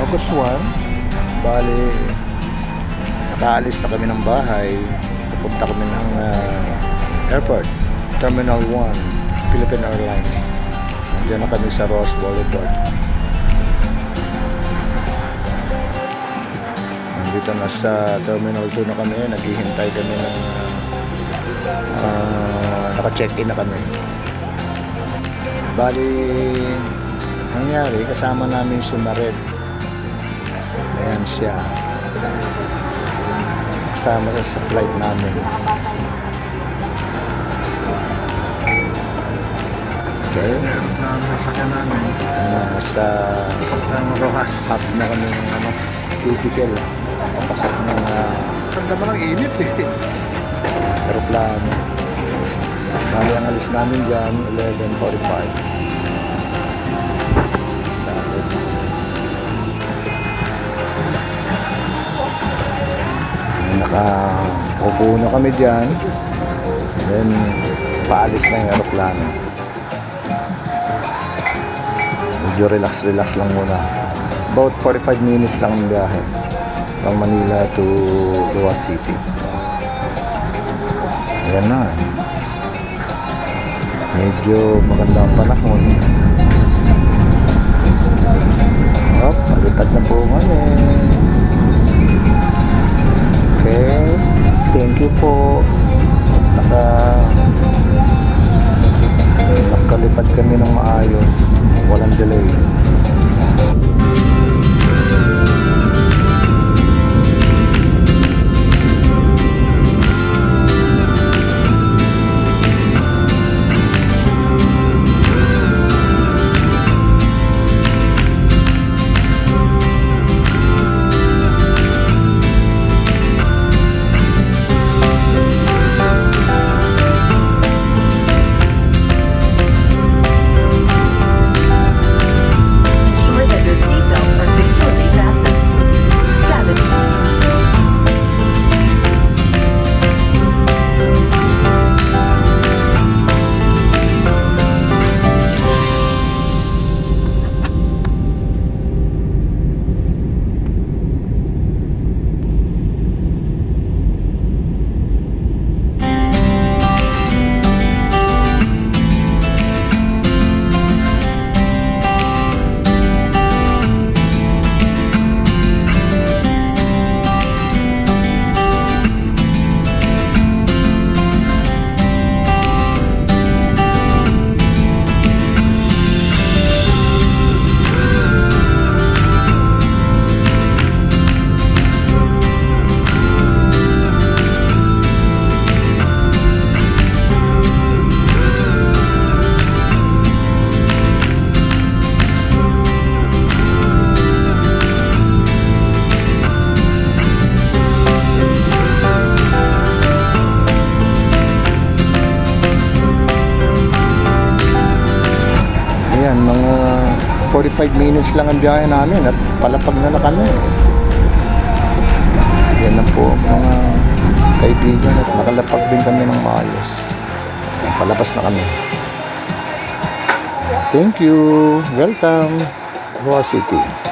August 1. Bali, nakaalis na kami ng bahay. Pupunta kami ng airport, Terminal 1, Philippine Airlines. Nandiyan na kami sa Ross Boulevard. Nandito na sa Terminal 2 na kami. Naghihintay kami ng naka-check-in na kami. Bali, nangyari, kasama namin si Mared. Ayan siya. Kasama siya sa flight namin. Okay. Nasakyan namin. Sa Rojas. Hub na kami ng cubicle. Papasok ng ganda mo ng init eh. Aeroplano. Bali ang alis namin dyan, 11:45. Nakaupo na kami dyan. Then paalis na yung aeroplano. Medyo relax lang muna. About 45 minutes lang ang biyahe from Manila to Roas City. Ayan na. Medyo maganda ang panahon. Palipad na po kami. Okay, thank you po. Nakalipad kami ng maayos, walang delay. Ayan, mga 45 minutes lang ang biyahe namin at palapag na kami. Yan na po mga kaibigan at nakalapag din kami ng maayos. Palabas na kami. Thank you. Welcome, Roas City.